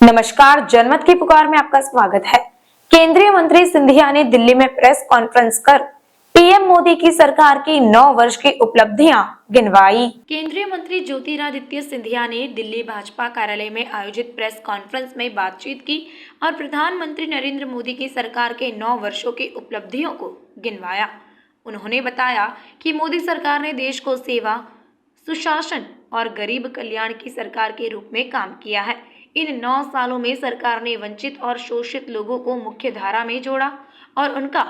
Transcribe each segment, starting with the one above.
नमस्कार, जनमत की पुकार में आपका स्वागत है। केंद्रीय मंत्री सिंधिया ने दिल्ली में प्रेस कॉन्फ्रेंस कर पीएम मोदी की सरकार की 9 वर्ष की उपलब्धियां गिनवाई। केंद्रीय मंत्री ज्योतिरादित्य सिंधिया ने दिल्ली भाजपा कार्यालय में आयोजित प्रेस कॉन्फ्रेंस में बातचीत की और प्रधानमंत्री नरेंद्र मोदी की सरकार के 9 वर्षों की उपलब्धियों को गिनवाया। उन्होंने बताया कि मोदी सरकार ने देश को सेवा, सुशासन और गरीब कल्याण की सरकार के रूप में काम किया है। इन 9 सालों में सरकार ने वंचित और शोषित लोगों को मुख्य धारा में जोड़ा और उनका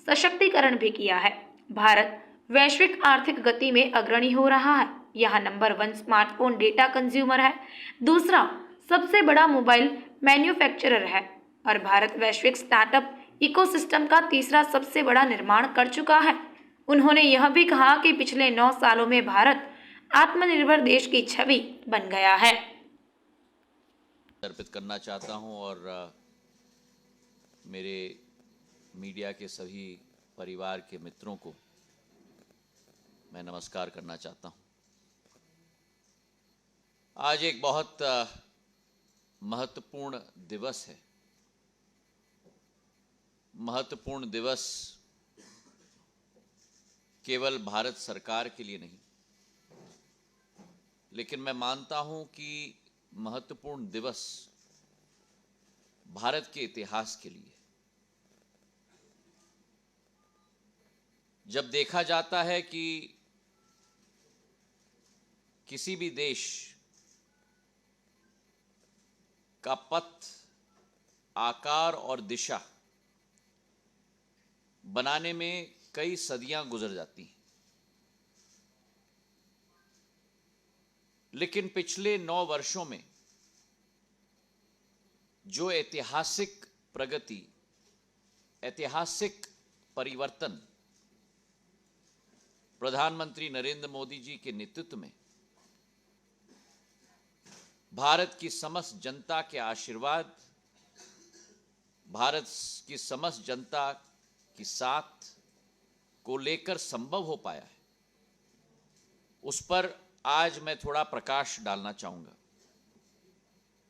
सशक्तिकरण भी किया है। भारत वैश्विक आर्थिक गति में अग्रणी हो रहा है। यहाँ नंबर 1 स्मार्टफोन डेटा कंज्यूमर है, दूसरा सबसे बड़ा मोबाइल मैन्युफैक्चरर है और भारत वैश्विक स्टार्टअप इकोसिस्टम का तीसरा सबसे बड़ा निर्माण कर चुका है। उन्होंने यह भी कहा कि पिछले 9 सालों में भारत आत्मनिर्भर देश की छवि बन गया है। अर्पित करना चाहता हूं और मेरे मीडिया के सभी परिवार के मित्रों को मैं नमस्कार करना चाहता हूं। आज एक बहुत महत्वपूर्ण दिवस है। महत्वपूर्ण दिवस केवल भारत सरकार के लिए नहीं, लेकिन मैं मानता हूं कि महत्वपूर्ण दिवस भारत के इतिहास के लिए। जब देखा जाता है कि किसी भी देश का पथ, आकार और दिशा बनाने में कई सदियां गुजर जाती हैं, लेकिन पिछले 9 वर्षों में जो ऐतिहासिक प्रगति, ऐतिहासिक परिवर्तन प्रधानमंत्री नरेंद्र मोदी जी के नेतृत्व में, भारत की समस्त जनता के आशीर्वाद, भारत की समस्त जनता की साथ को लेकर संभव हो पाया है, उस पर आज मैं थोड़ा प्रकाश डालना चाहूंगा।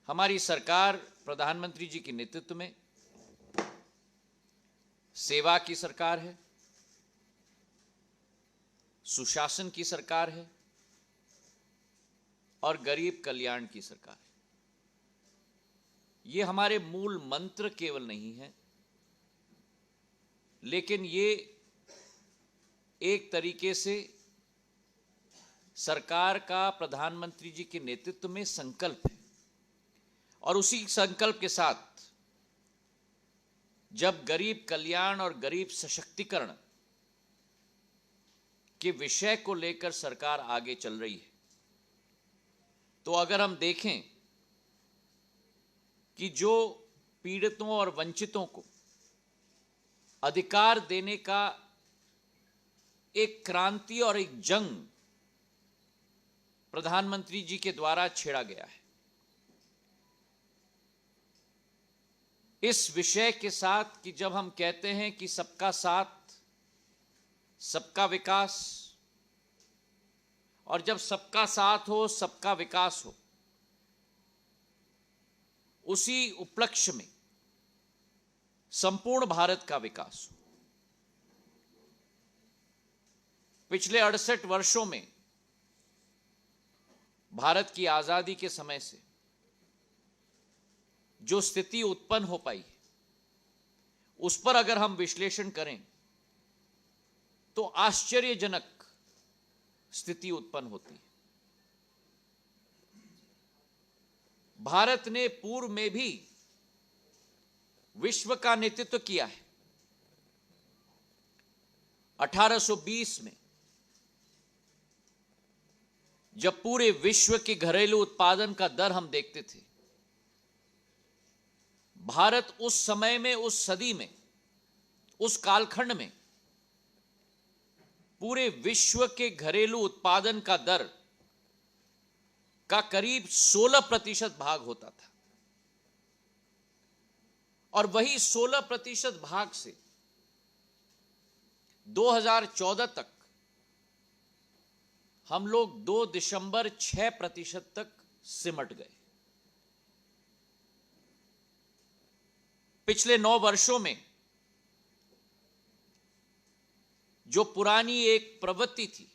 हमारी सरकार प्रधानमंत्री जी के नेतृत्व में सेवा की सरकार है, सुशासन की सरकार है और गरीब कल्याण की सरकार है। ये हमारे मूल मंत्र केवल नहीं है, लेकिन ये एक तरीके से सरकार का प्रधानमंत्री जी के नेतृत्व में संकल्प है। और उसी संकल्प के साथ जब गरीब कल्याण और गरीब सशक्तिकरण के विषय को लेकर सरकार आगे चल रही है, तो अगर हम देखें कि जो पीड़ितों और वंचितों को अधिकार देने का एक क्रांति और एक जंग प्रधानमंत्री जी के द्वारा छेड़ा गया है, इस विषय के साथ कि जब हम कहते हैं कि सबका साथ, सबका विकास, और जब सबका साथ हो, सबका विकास हो, उसी उपलक्ष्य में संपूर्ण भारत का विकास हो। पिछले 68 वर्षों में भारत की आजादी के समय से जो स्थिति उत्पन्न हो पाई है, उस पर अगर हम विश्लेषण करें तो आश्चर्यजनक स्थिति उत्पन्न होती है। भारत ने पूर्व में भी विश्व का नेतृत्व किया है। 1820 में जब पूरे विश्व के घरेलू उत्पादन का दर हम देखते थे, भारत उस समय में, उस सदी में, उस कालखंड में पूरे विश्व के घरेलू उत्पादन का दर का करीब 16% भाग होता था। और वही 16% भाग से 2014 तक हम लोग 2.6% तक सिमट गए। पिछले 9 वर्षों में जो पुरानी एक प्रवृत्ति थी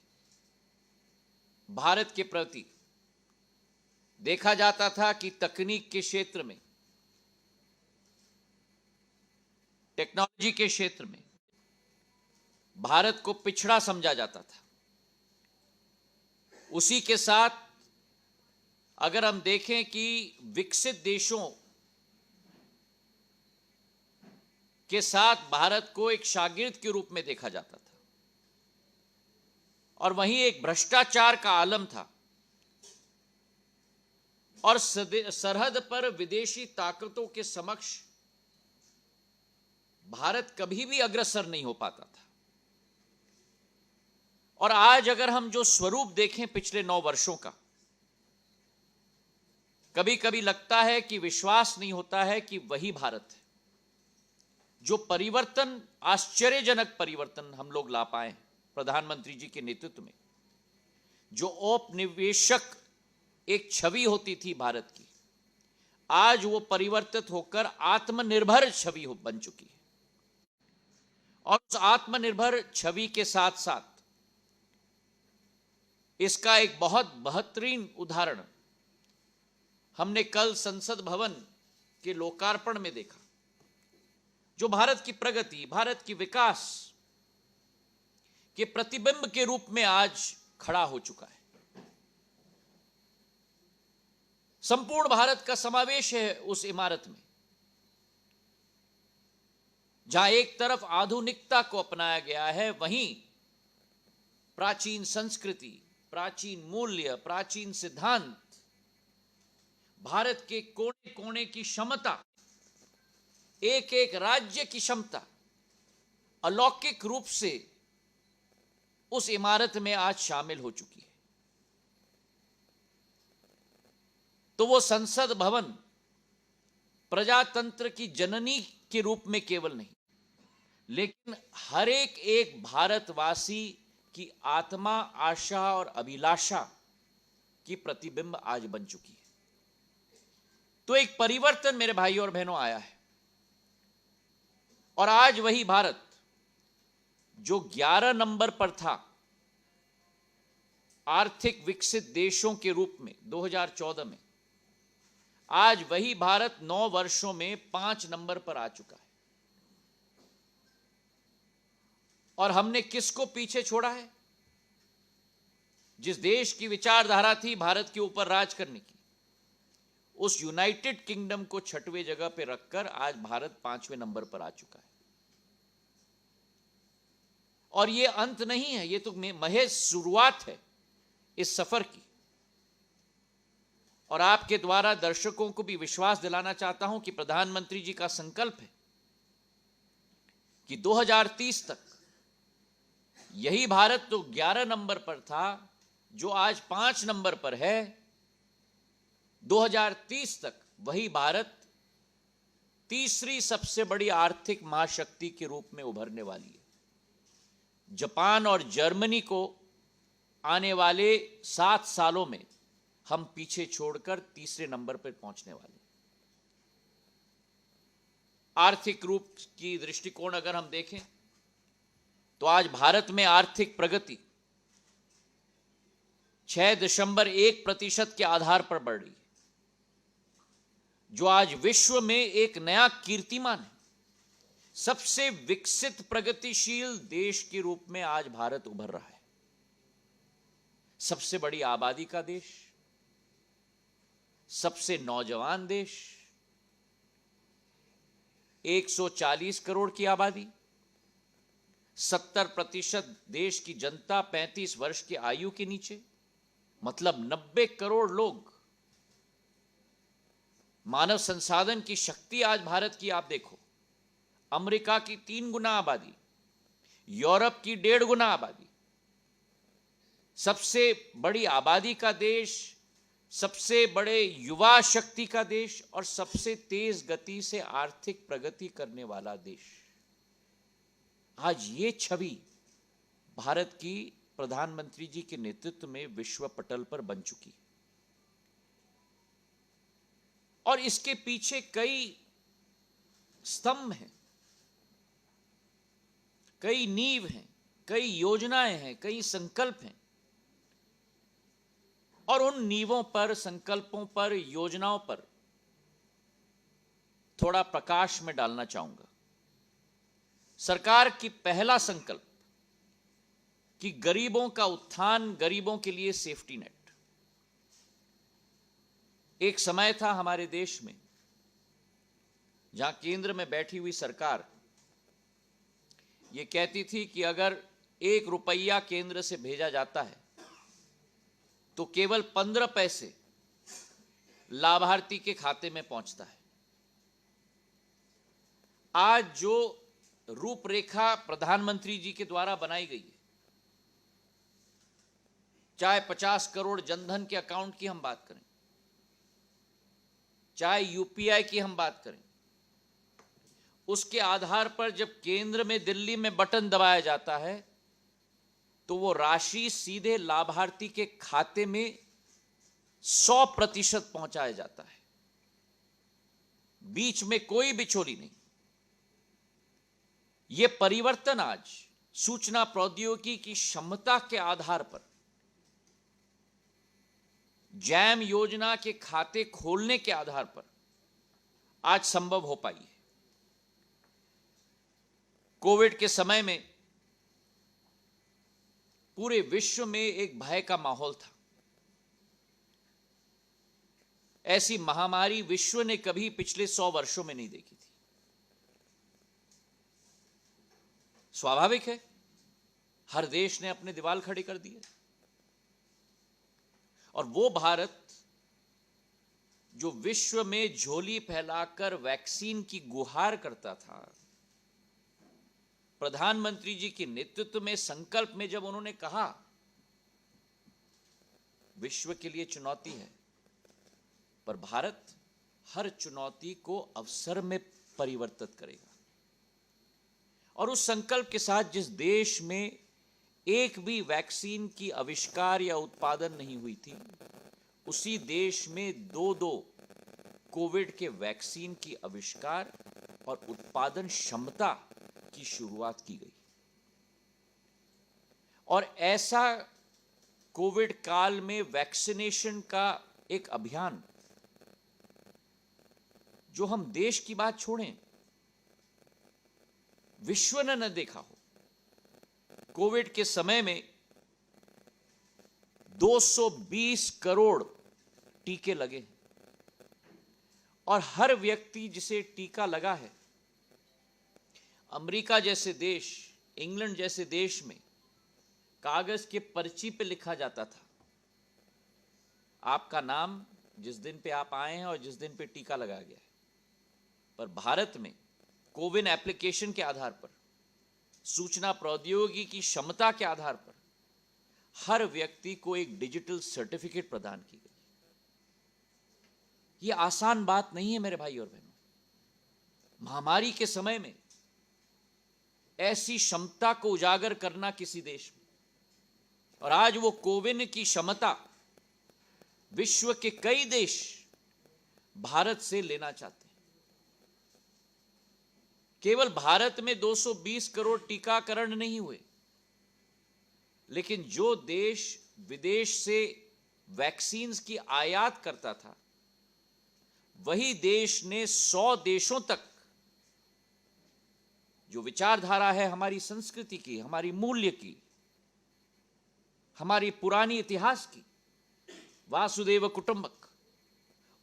भारत के प्रति, देखा जाता था कि तकनीक के क्षेत्र में, टेक्नोलॉजी के क्षेत्र में भारत को पिछड़ा समझा जाता था। उसी के साथ अगर हम देखें कि विकसित देशों के साथ भारत को एक शागिर्द के रूप में देखा जाता था, और वहीं एक भ्रष्टाचार का आलम था, और सरहद पर विदेशी ताकतों के समक्ष भारत कभी भी अग्रसर नहीं हो पाता था। और आज अगर हम जो स्वरूप देखें पिछले 9 वर्षों का, कभी कभी लगता है कि विश्वास नहीं होता है कि वही भारत है। जो परिवर्तन, आश्चर्यजनक परिवर्तन हम लोग ला पाए प्रधानमंत्री जी के नेतृत्व में, जो औपनिवेशक एक छवि होती थी भारत की, आज वो परिवर्तित होकर आत्मनिर्भर छवि बन चुकी है। और उस आत्मनिर्भर छवि के साथ साथ इसका एक बहुत बेहतरीन उदाहरण हमने कल संसद भवन के लोकार्पण में देखा, जो भारत की प्रगति, भारत की विकास के प्रतिबिंब के रूप में आज खड़ा हो चुका है। संपूर्ण भारत का समावेश है उस इमारत में, जहां एक तरफ आधुनिकता को अपनाया गया है, वहीं प्राचीन संस्कृति, प्राचीन मूल्य, प्राचीन सिद्धांत, भारत के कोने कोने की क्षमता, एक एक राज्य की क्षमता अलौकिक रूप से उस इमारत में आज शामिल हो चुकी है। तो वो संसद भवन प्रजातंत्र की जननी के रूप में केवल नहीं, लेकिन हर एक भारतवासी की आत्मा, आशा और अभिलाषा की प्रतिबिंब आज बन चुकी है। तो एक परिवर्तन मेरे भाइयों और बहनों आया है, और आज वही भारत जो 11 नंबर पर था आर्थिक विकसित देशों के रूप में 2014 में, आज वही भारत 9 वर्षों में 5 नंबर पर आ चुका है। और हमने किसको पीछे छोड़ा है? जिस देश की विचारधारा थी भारत के ऊपर राज करने की, उस यूनाइटेड किंगडम को 6वें जगह पर रखकर आज भारत 5वें नंबर पर आ चुका है। और यह अंत नहीं है, यह तो महज शुरुआत है इस सफर की। और आपके द्वारा दर्शकों को भी विश्वास दिलाना चाहता हूं कि प्रधानमंत्री जी का संकल्प है कि 2030 तक यही भारत तो 11 नंबर पर था, जो आज 5 नंबर पर है, 2030 तक वही भारत तीसरी सबसे बड़ी आर्थिक महाशक्ति के रूप में उभरने वाली है। जापान और जर्मनी को आने वाले 7 सालों में हम पीछे छोड़कर तीसरे नंबर पर पहुंचने वाले। आर्थिक रूप की दृष्टिकोण अगर हम देखें तो आज भारत में आर्थिक प्रगति 6.1% के आधार पर बढ़ रही है, जो आज विश्व में एक नया कीर्तिमान है। सबसे विकसित प्रगतिशील देश के रूप में आज भारत उभर रहा है। सबसे बड़ी आबादी का देश, सबसे नौजवान देश, 140 करोड़ की आबादी, 70% देश की जनता 35 वर्ष की आयु के नीचे, मतलब 90 करोड़ लोग। मानव संसाधन की शक्ति आज भारत की आप देखो, अमेरिका की 3 गुना आबादी, यूरोप की 1.5 गुना आबादी, सबसे बड़ी आबादी का देश, सबसे बड़े युवा शक्ति का देश, और सबसे तेज गति से आर्थिक प्रगति करने वाला देश। आज ये छवि भारत की प्रधानमंत्री जी के नेतृत्व में विश्व पटल पर बन चुकी है। और इसके पीछे कई स्तंभ हैं, कई नींव हैं, कई योजनाएं हैं, कई संकल्प हैं। और उन नींवों पर, संकल्पों पर, योजनाओं पर थोड़ा प्रकाश में डालना चाहूंगा। सरकार की पहला संकल्प कि गरीबों का उत्थान, गरीबों के लिए सेफ्टी नेट। एक समय था हमारे देश में जहां केंद्र में बैठी हुई सरकार यह कहती थी कि अगर 1 रुपया केंद्र से भेजा जाता है तो केवल 15 पैसे लाभार्थी के खाते में पहुंचता है। आज जो रूपरेखा प्रधानमंत्री जी के द्वारा बनाई गई है, चाहे 50 करोड़ जनधन के अकाउंट की हम बात करें, चाहे यूपीआई की हम बात करें, उसके आधार पर जब केंद्र में, दिल्ली में बटन दबाया जाता है तो वो राशि सीधे लाभार्थी के खाते में 100% पहुंचाया जाता है। बीच में कोई बिचौली नहीं। यह परिवर्तन आज सूचना प्रौद्योगिकी की क्षमता के आधार पर जैम योजना के खाते खोलने के आधार पर आज संभव हो पाई है। कोविड के समय में पूरे विश्व में एक भय का माहौल था। ऐसी महामारी विश्व ने कभी पिछले 100 वर्षों में नहीं देखी थी। स्वाभाविक है, हर देश ने अपने दीवार खड़े कर दिए। और वो भारत जो विश्व में झोली फैलाकर वैक्सीन की गुहार करता था, प्रधानमंत्री जी के नेतृत्व में, संकल्प में जब उन्होंने कहा विश्व के लिए चुनौती है, पर भारत हर चुनौती को अवसर में परिवर्तित करेगा। और उस संकल्प के साथ जिस देश में एक भी वैक्सीन की आविष्कार या उत्पादन नहीं हुई थी, उसी देश में 2 कोविड के वैक्सीन की आविष्कार और उत्पादन क्षमता की शुरुआत की गई। और ऐसा कोविड काल में वैक्सीनेशन का एक अभियान जो हम देश की बात छोड़ें, विश्व ने न देखा हो। कोविड के समय में 220 करोड़ टीके लगे और हर व्यक्ति जिसे टीका लगा है, अमेरिका जैसे देश, इंग्लैंड जैसे देश में कागज के पर्ची पे लिखा जाता था आपका नाम, जिस दिन पे आप आए हैं और जिस दिन पे टीका लगाया गया है। पर भारत में कोविन एप्लीकेशन के आधार पर, सूचना प्रौद्योगिकी की क्षमता के आधार पर हर व्यक्ति को एक डिजिटल सर्टिफिकेट प्रदान की गई। यह आसान बात नहीं है मेरे भाई और बहनों। महामारी के समय में ऐसी क्षमता को उजागर करना किसी देश में, और आज वो कोविन की क्षमता विश्व के कई देश भारत से लेना चाहते हैं। केवल भारत में 220 करोड़ टीकाकरण नहीं हुए, लेकिन जो देश विदेश से वैक्सीन्स की आयात करता था, वही देश ने 100 देशों तक जो विचारधारा है हमारी संस्कृति की, हमारी मूल्य की, हमारी पुरानी इतिहास की, वासुदेव कुटुंबक,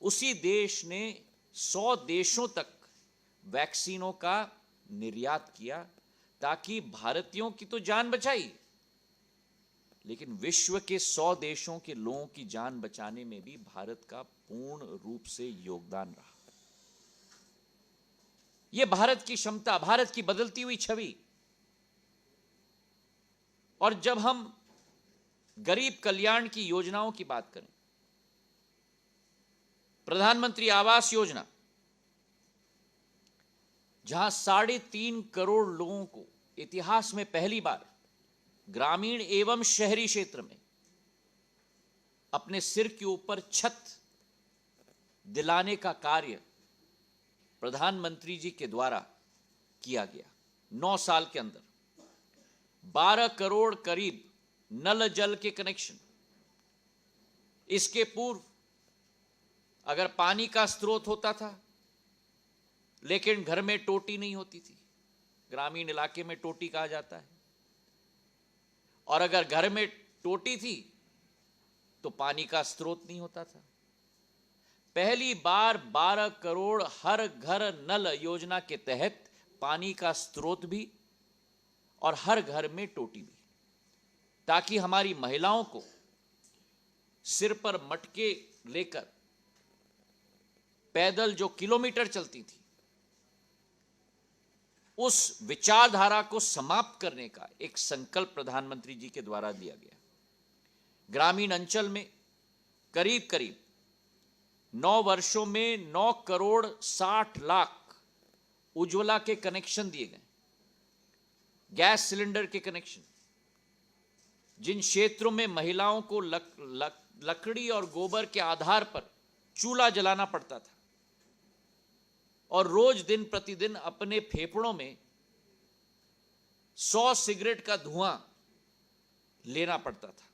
उसी देश ने 100 देशों तक वैक्सीनों का निर्यात किया, ताकि भारतीयों की तो जान बचाई, लेकिन विश्व के 100 देशों के लोगों की जान बचाने में भी भारत का पूर्ण रूप से योगदान रहा। यह भारत की क्षमता, भारत की बदलती हुई छवि। और जब हम गरीब कल्याण की योजनाओं की बात करें, प्रधानमंत्री आवास योजना, जहां 3.5 करोड़ लोगों को इतिहास में पहली बार ग्रामीण एवं शहरी क्षेत्र में अपने सिर के ऊपर छत दिलाने का कार्य प्रधानमंत्री जी के द्वारा किया गया। 9 साल के अंदर 12 करोड़ करीब नल जल के कनेक्शन। इसके पूर्व अगर पानी का स्रोत होता था लेकिन घर में टोटी नहीं होती थी, ग्रामीण इलाके में टोटी कहा जाता है, और अगर घर में टोटी थी तो पानी का स्रोत नहीं होता था। पहली बार 12 करोड़ हर घर नल योजना के तहत पानी का स्रोत भी और हर घर में टोटी भी, ताकि हमारी महिलाओं को सिर पर मटके लेकर पैदल जो किलोमीटर चलती थी, उस विचारधारा को समाप्त करने का एक संकल्प प्रधानमंत्री जी के द्वारा दिया गया। ग्रामीण अंचल में करीब करीब 9 वर्षों में 9 करोड़ 60 लाख उज्ज्वला के कनेक्शन दिए गए, गैस सिलेंडर के कनेक्शन। जिन क्षेत्रों में महिलाओं को लकड़ी और गोबर के आधार पर चूल्हा जलाना पड़ता था और रोज दिन प्रतिदिन अपने फेफड़ों में 100 सिगरेट का धुआं लेना पड़ता था,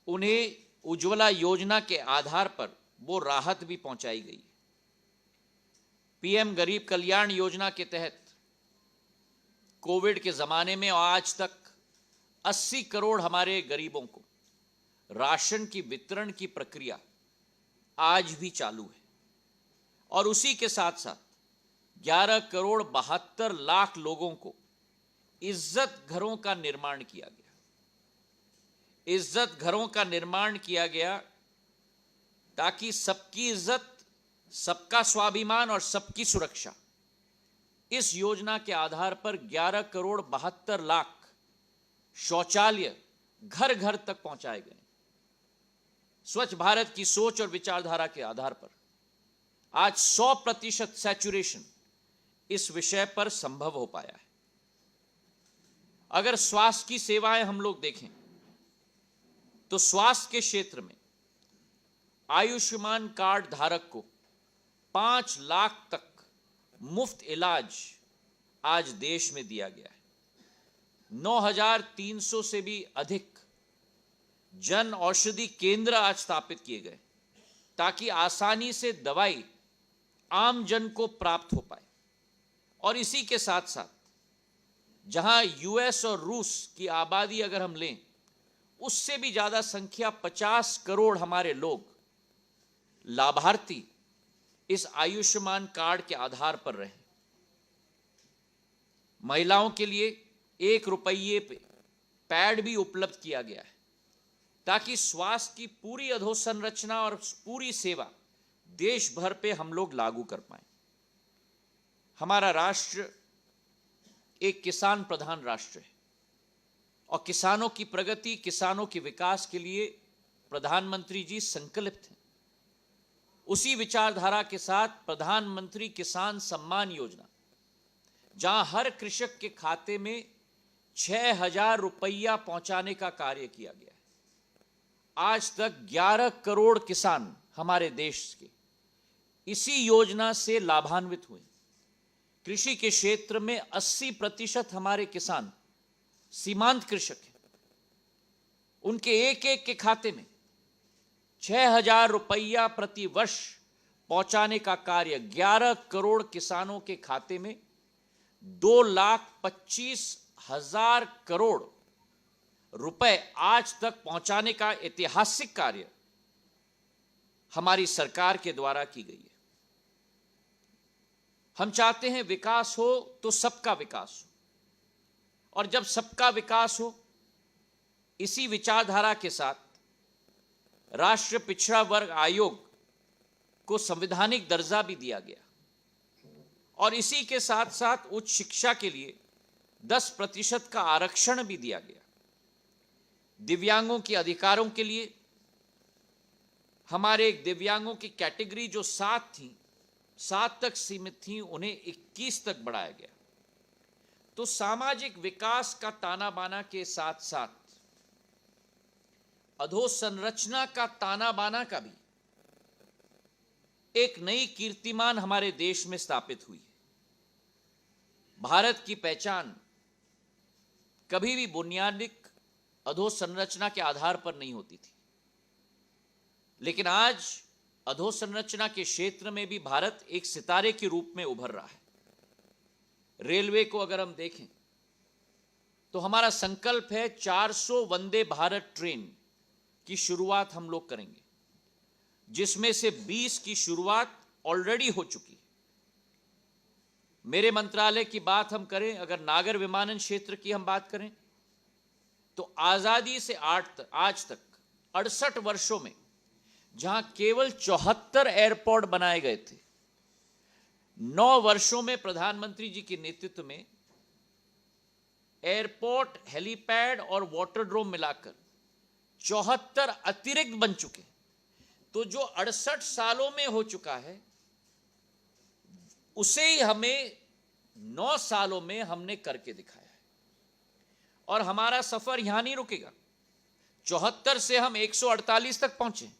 उन्हें उज्ज्वला योजना के आधार पर वो राहत भी पहुंचाई गई। पीएम गरीब कल्याण योजना के तहत कोविड के जमाने में आज तक 80 करोड़ हमारे गरीबों को राशन की वितरण की प्रक्रिया आज भी चालू है, और उसी के साथ साथ 11 करोड़ 72 लाख लोगों को इज्जत घरों का निर्माण किया गया। इज्जत घरों का निर्माण किया गया ताकि सबकी इज्जत, सबका स्वाभिमान और सबकी सुरक्षा, इस योजना के आधार पर 11 करोड़ 72 लाख शौचालय घर घर तक पहुंचाए गए। स्वच्छ भारत की सोच और विचारधारा के आधार पर आज 100% सैचुरेशन इस विषय पर संभव हो पाया है। अगर स्वास्थ्य की सेवाएं हम लोग देखें तो स्वास्थ्य के क्षेत्र में आयुष्मान कार्ड धारक को 5 लाख तक मुफ्त इलाज आज देश में दिया गया है। 9,300 से भी अधिक जन औषधि केंद्र आज स्थापित किए गए ताकि आसानी से दवाई आम जन को प्राप्त हो पाए। और इसी के साथ साथ जहां यूएस और रूस की आबादी अगर हम लें, उससे भी ज्यादा संख्या 50 करोड़ हमारे लोग लाभार्थी इस आयुष्मान कार्ड के आधार पर रहे। महिलाओं के लिए 1 रुपये पे पैड भी उपलब्ध किया गया है ताकि स्वास्थ्य की पूरी अधोसंरचना और पूरी सेवा देश भर पे हम लोग लागू कर पाएं। हमारा राष्ट्र एक किसान प्रधान राष्ट्र है और किसानों की प्रगति, किसानों के विकास के लिए प्रधानमंत्री जी संकल्पित हैं। उसी विचारधारा के साथ प्रधानमंत्री किसान सम्मान योजना, जहां हर कृषक के खाते में 6,000 रुपया पहुंचाने का कार्य किया गया है। आज तक 11 करोड़ किसान हमारे देश के इसी योजना से लाभान्वित हुए। कृषि के क्षेत्र में 80% हमारे किसान सीमांत कृषक हैं। उनके एक एक के खाते में 6,000 रुपया प्रति वर्ष पहुंचाने का कार्य 11 करोड़ किसानों के खाते में 2,25,000 करोड़ रुपए आज तक पहुंचाने का ऐतिहासिक कार्य हमारी सरकार के द्वारा की गई है। हम चाहते हैं विकास हो तो सबका विकास हो, और जब सबका विकास हो, इसी विचारधारा के साथ राष्ट्रीय पिछड़ा वर्ग आयोग को संवैधानिक दर्जा भी दिया गया, और इसी के साथ साथ उच्च शिक्षा के लिए 10% का आरक्षण भी दिया गया। दिव्यांगों के अधिकारों के लिए हमारे दिव्यांगों की कैटेगरी जो 7 तक सीमित थी, उन्हें 21 तक बढ़ाया गया। तो सामाजिक विकास का ताना बाना के साथ साथ अधोसंरचना का ताना बाना का भी एक नई कीर्तिमान हमारे देश में स्थापित हुई है। भारत की पहचान कभी भी बुनियादी अधोसंरचना के आधार पर नहीं होती थी, लेकिन आज अधोसंरचना के क्षेत्र में भी भारत एक सितारे के रूप में उभर रहा है। रेलवे को अगर हम देखें तो हमारा संकल्प है 400 वंदे भारत ट्रेन की शुरुआत हम लोग करेंगे, जिसमें से 20 की शुरुआत ऑलरेडी हो चुकी है। मेरे मंत्रालय की बात हम करें, अगर नागर विमानन क्षेत्र की हम बात करें, तो आजादी से आज तक 68 वर्षों में जहां केवल 74 एयरपोर्ट बनाए गए थे, 9 वर्षों में प्रधानमंत्री जी के नेतृत्व में एयरपोर्ट, हेलीपैड और वाटरड्रोम मिलाकर 74 अतिरिक्त बन चुके। तो जो 68 सालों में हो चुका है, उसे ही हमें 9 सालों में हमने करके दिखाया है। और हमारा सफर यहां नहीं रुकेगा। 74 से हम 148 तक पहुंचे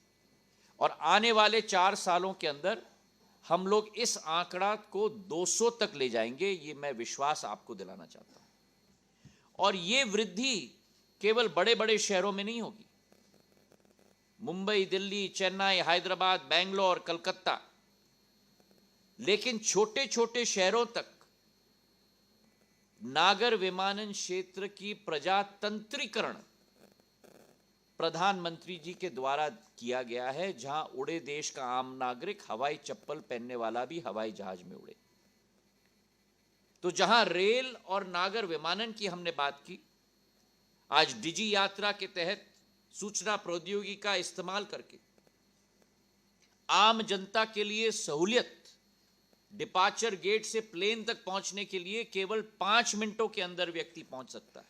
और आने वाले 4 सालों के अंदर हम लोग इस आंकड़ा को 200 तक ले जाएंगे। ये मैं विश्वास आपको दिलाना चाहता हूं। और ये वृद्धि केवल बड़े बड़े शहरों में नहीं होगी। मुंबई, दिल्ली, चेन्नई, हैदराबाद, बेंगलोर, कलकत्ता, लेकिन छोटे छोटे शहरों तक नागर विमानन क्षेत्र की प्रजातंत्रीकरण प्रधानमंत्री जी के द्वारा किया गया है, जहां उड़े देश का आम नागरिक, हवाई चप्पल पहनने वाला भी हवाई जहाज में उड़े। तो जहां रेल और नागर विमानन की हमने बात की, आज डिजी यात्रा के तहत सूचना प्रौद्योगिकी का इस्तेमाल करके आम जनता के लिए सहूलियत, डिपार्चर गेट से प्लेन तक पहुंचने के लिए केवल 5 मिनटों के अंदर व्यक्ति पहुंच सकता है।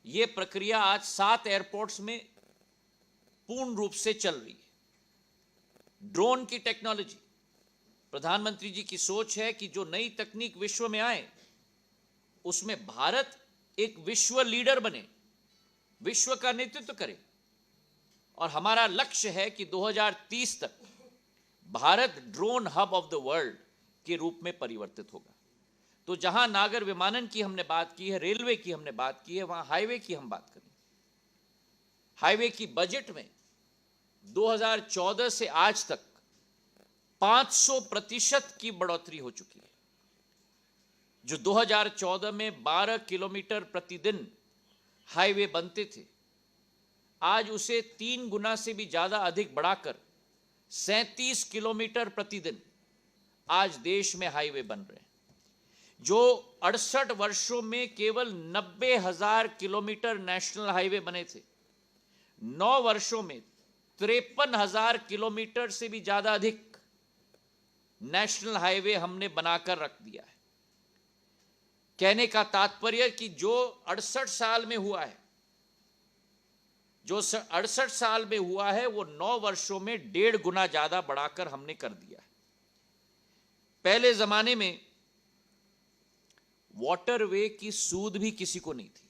यह प्रक्रिया आज 7 एयरपोर्ट्स में पूर्ण रूप से चल रही है। ड्रोन की टेक्नोलॉजी, प्रधानमंत्री जी की सोच है कि जो नई तकनीक विश्व में आए, उसमें भारत एक विश्व लीडर बने, विश्व का नेतृत्व करे। और हमारा लक्ष्य है कि 2030 तक Bharat drone hub of the world के रूप में परिवर्तित होगा। तो जहां नागर विमानन की हमने बात की है, रेलवे की हमने बात की है, वहां हाईवे की हम बात करें। हाईवे की बजट में 2014 से आज तक 500% की बढ़ोतरी हो चुकी है। जो 2014 में 12 किलोमीटर प्रतिदिन हाईवे बनते थे, आज उसे 3 गुना से भी ज्यादा अधिक बढ़ाकर 37 किलोमीटर प्रतिदिन आज देश में हाईवे बन रहे हैं। जो 68 वर्षों में केवल 90,000 किलोमीटर नेशनल हाईवे बने थे, 9 वर्षों में 53,000 किलोमीटर से भी ज्यादा अधिक नेशनल हाईवे हमने बनाकर रख दिया है। कहने का तात्पर्य कि जो 68 साल में हुआ है, जो 68 साल में हुआ है, वो 9 वर्षों में 1.5 गुना ज्यादा बढ़ाकर हमने कर दिया है। पहले जमाने में वाटरवे की सूद भी किसी को नहीं थी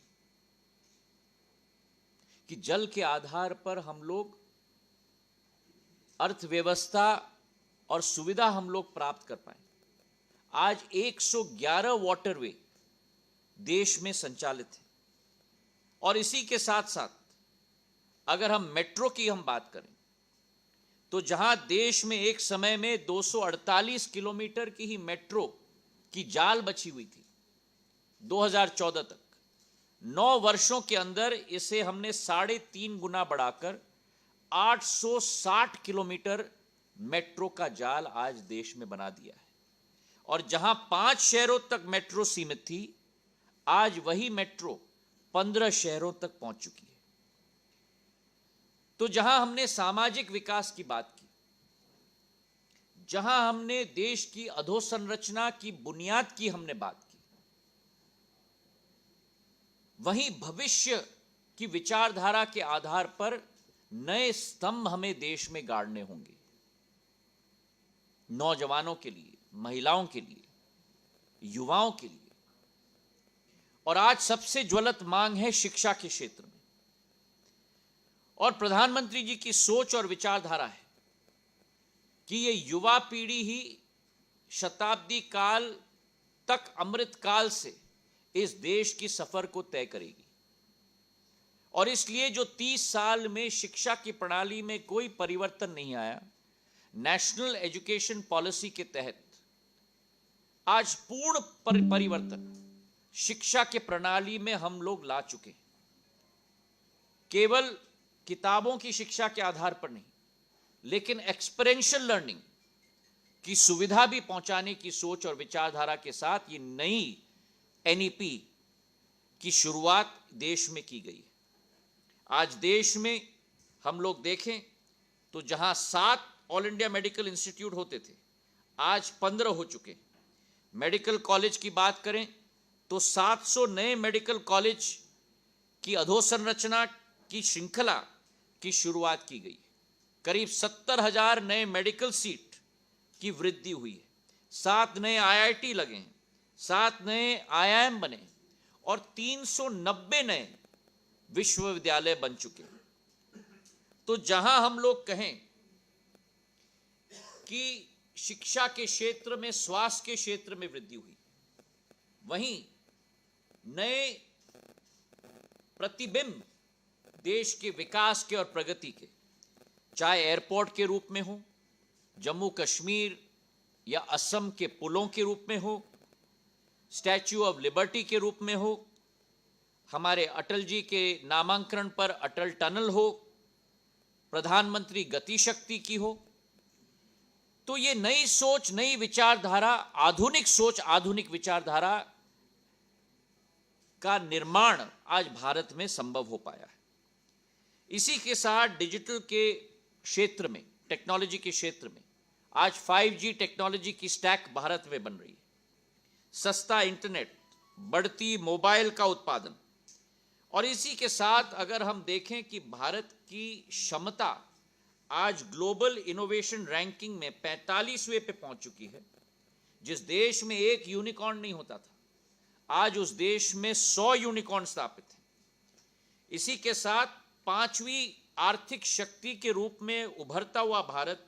कि जल के आधार पर हम लोग अर्थव्यवस्था और सुविधा हम लोग प्राप्त कर पाए। आज 111 वाटरवे देश में संचालित है। और इसी के साथ साथ अगर हम मेट्रो की हम बात करें, तो जहां देश में एक समय में 248 किलोमीटर की ही मेट्रो की जाल बची हुई थी 2014 तक, 9 वर्षों के अंदर इसे हमने 3.5 गुना बढ़ाकर 860 किलोमीटर मेट्रो का जाल आज देश में बना दिया है। और जहां 5 शहरों तक मेट्रो सीमित थी, आज वही मेट्रो 15 शहरों तक पहुंच चुकी है। तो जहां हमने सामाजिक विकास की बात की, जहां हमने देश की अधोसंरचना की बुनियाद की हमने बात की, वहीं भविष्य की विचारधारा के आधार पर नए स्तंभ हमें देश में गाड़ने होंगे। नौजवानों के लिए, महिलाओं के लिए, युवाओं के लिए। और आज सबसे ज्वलंत मांग है शिक्षा के क्षेत्र में। और प्रधानमंत्री जी की सोच और विचारधारा है कि ये युवा पीढ़ी ही शताब्दी काल तक, अमृत काल से इस देश की सफर को तय करेगी। और इसलिए जो 30 साल में शिक्षा की प्रणाली में कोई परिवर्तन नहीं आया, नेशनल एजुकेशन पॉलिसी के तहत आज पूर्ण परिवर्तन शिक्षा के प्रणाली में हम लोग ला चुके हैं। केवल किताबों की शिक्षा के आधार पर नहीं, लेकिन एक्सपीरियंशियल लर्निंग की सुविधा भी पहुंचाने की सोच और विचारधारा के साथ ये नई एनईपी की शुरुआत देश में की गई है। आज देश में हम लोग देखें तो जहां 7 ऑल इंडिया मेडिकल इंस्टीट्यूट होते थे, आज 15 हो चुके। मेडिकल कॉलेज की बात करें तो 700 नए मेडिकल कॉलेज की अधोसंरचना की श्रृंखला की शुरुआत की गई। करीब 70,000 नए मेडिकल सीट की वृद्धि हुई है। 7 नए आईआईटी लगे हैं, 7 नए आईआईएम बने और 390 नए विश्वविद्यालय बन चुके हैं। तो जहां हम लोग कहें कि शिक्षा के क्षेत्र में, स्वास्थ्य के क्षेत्र में वृद्धि हुई, वहीं नए प्रतिबिंब देश के विकास के और प्रगति के, चाहे एयरपोर्ट के रूप में हो, जम्मू कश्मीर या असम के पुलों के रूप में हो, स्टैच्यू ऑफ लिबर्टी के रूप में हो, हमारे अटल जी के नामांकन पर अटल टनल हो, प्रधानमंत्री गति शक्ति की हो, तो ये नई सोच, नई विचारधारा, आधुनिक सोच, आधुनिक विचारधारा का निर्माण आज भारत में संभव हो पाया है। इसी के साथ डिजिटल के क्षेत्र में, टेक्नोलॉजी के क्षेत्र में आज 5G टेक्नोलॉजी की स्टैक भारत में बन रही है। सस्ता इंटरनेट, बढ़ती मोबाइल का उत्पादन, और इसी के साथ अगर हम देखें कि भारत की क्षमता आज ग्लोबल इनोवेशन रैंकिंग में 45वें पे पहुंच चुकी है। जिस देश में एक यूनिकॉर्न नहीं होता था, आज उस देश में 100 यूनिकॉर्न स्थापित हैं। इसी के साथ 5वीं आर्थिक शक्ति के रूप में उभरता हुआ भारत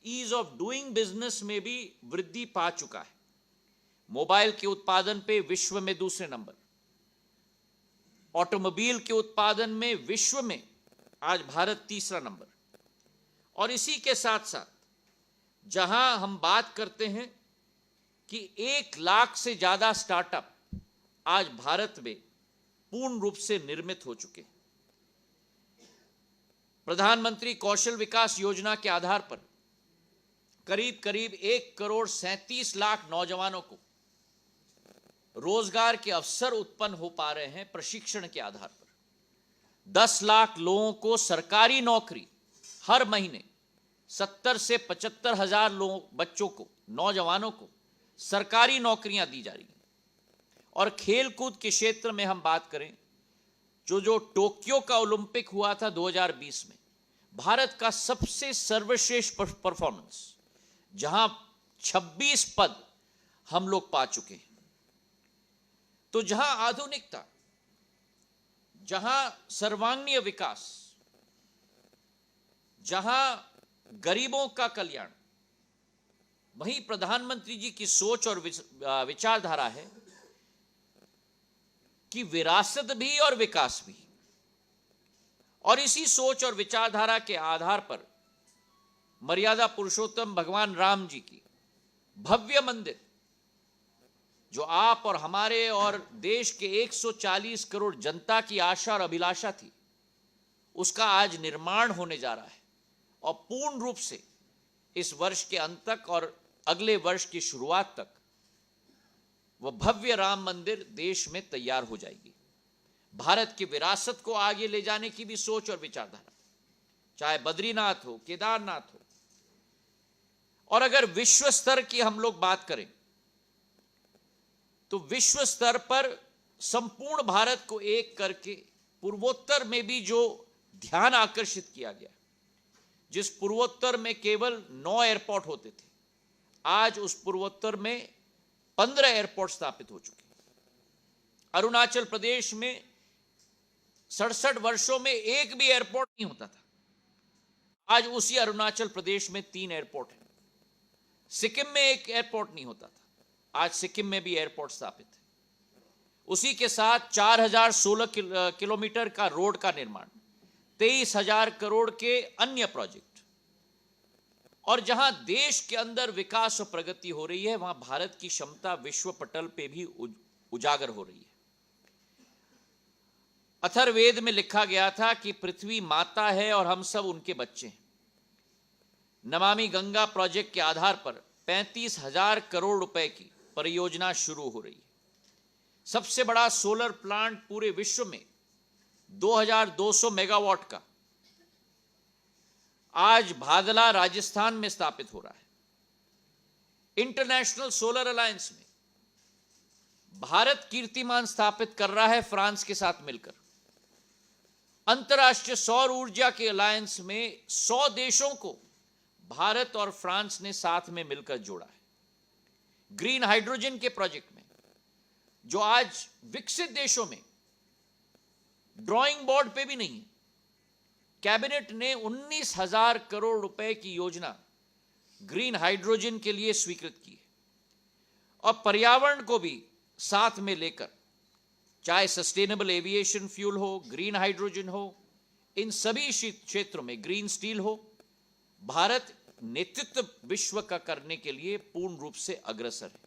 ईज ऑफ डूइंग बिजनेस में भी वृद्धि पा चुका है। मोबाइल के उत्पादन पे विश्व में दूसरे नंबर, ऑटोमोबाइल के उत्पादन में विश्व में आज भारत तीसरा नंबर। और इसी के साथ साथ जहां हम बात करते हैं कि 1 लाख से ज्यादा स्टार्टअप आज भारत में पूर्ण रूप से निर्मित हो चुके हैं। प्रधानमंत्री कौशल विकास योजना के आधार पर करीब करीब 1,37,00,000 नौजवानों को रोजगार के अवसर उत्पन्न हो पा रहे हैं प्रशिक्षण के आधार पर। 10 लाख लोगों को सरकारी नौकरी हर महीने, 70 से 75 हजार लोगों, बच्चों को, नौजवानों को सरकारी नौकरियां दी जा रही हैं। और खेलकूद के क्षेत्र में हम बात करें, जो टोक्यो का ओलंपिक हुआ था 2020 में, भारत का सबसे सर्वश्रेष्ठ परफॉर्मेंस, जहां 26 पद हम लोग पा चुके हैं। तो जहां आधुनिकता, जहां सर्वांगीण विकास, जहां गरीबों का कल्याण, वहीं प्रधानमंत्री जी की सोच और विचारधारा है कि विरासत भी और विकास भी। और इसी सोच और विचारधारा के आधार पर मर्यादा पुरुषोत्तम भगवान राम जी की भव्य मंदिर, जो आप और हमारे और देश के 140 करोड़ जनता की आशा और अभिलाषा थी, उसका आज निर्माण होने जा रहा है। और पूर्ण रूप से इस वर्ष के अंत तक और अगले वर्ष की शुरुआत तक वह भव्य राम मंदिर देश में तैयार हो जाएगी। भारत की विरासत को आगे ले जाने की भी सोच और विचारधारा, चाहे बद्रीनाथ हो, केदारनाथ हो। और अगर विश्व स्तर की हम लोग बात करें तो विश्व स्तर पर संपूर्ण भारत को एक करके पूर्वोत्तर में भी जो ध्यान आकर्षित किया गया, जिस पूर्वोत्तर में केवल 9 एयरपोर्ट होते थे, आज उस पूर्वोत्तर में 15 एयरपोर्ट स्थापित हो चुके हैं। अरुणाचल प्रदेश में 67 वर्षों में एक भी एयरपोर्ट नहीं होता था, आज उसी अरुणाचल प्रदेश में 3 एयरपोर्ट हैं। सिक्किम में एक एयरपोर्ट नहीं होता था, आज सिक्किम में भी एयरपोर्ट स्थापित है। उसी के साथ 4016 किलोमीटर का रोड का निर्माण, 23,000 करोड़ के अन्य प्रोजेक्ट, और जहां देश के अंदर विकास और प्रगति हो रही है, वहां भारत की क्षमता विश्व पटल पे भी उजागर हो रही है। अथर्ववेद में लिखा गया था कि पृथ्वी माता है और हम सब उनके बच्चे हैं। नमामि गंगा प्रोजेक्ट के आधार पर 35,000 करोड़ रुपए की परियोजना शुरू हो रही है। सबसे बड़ा सोलर प्लांट पूरे विश्व में 2200 मेगावाट का आज भादला राजस्थान में स्थापित हो रहा है। इंटरनेशनल सोलर अलायंस में भारत कीर्तिमान स्थापित कर रहा है फ्रांस के साथ मिलकर। अंतर्राष्ट्रीय सौर ऊर्जा के अलायंस में 100 देशों को भारत और फ्रांस ने साथ में मिलकर जोड़ा है। ग्रीन हाइड्रोजन के प्रोजेक्ट में, जो आज विकसित देशों में ड्राइंग बोर्ड पे भी नहीं है, कैबिनेट ने 19,000 करोड़ रुपए की योजना ग्रीन हाइड्रोजन के लिए स्वीकृत की है। और पर्यावरण को भी साथ में लेकर, चाहे सस्टेनेबल एविएशन फ्यूल हो, ग्रीन हाइड्रोजन हो, इन सभी क्षेत्रों में ग्रीन स्टील हो, भारत नेतृत्व विश्व का करने के लिए पूर्ण रूप से अग्रसर है।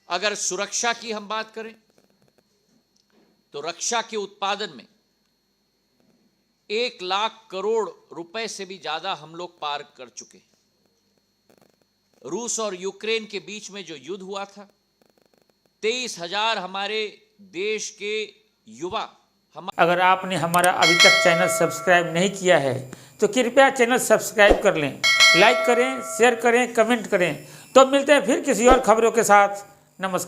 अगर सुरक्षा की हम बात करें तो रक्षा के उत्पादन में 1 लाख करोड़ रुपए से भी ज्यादा हम लोग पार कर चुके हैं। रूस और यूक्रेन के बीच में जो युद्ध हुआ था, 23,000 हमारे देश के युवा अगर आपने हमारा अभी तक चैनल सब्सक्राइब नहीं किया है तो कृपया चैनल सब्सक्राइब कर लें, लाइक करें, शेयर करें, कमेंट करें। तो मिलते हैं फिर किसी और खबरों के साथ। नमस्कार।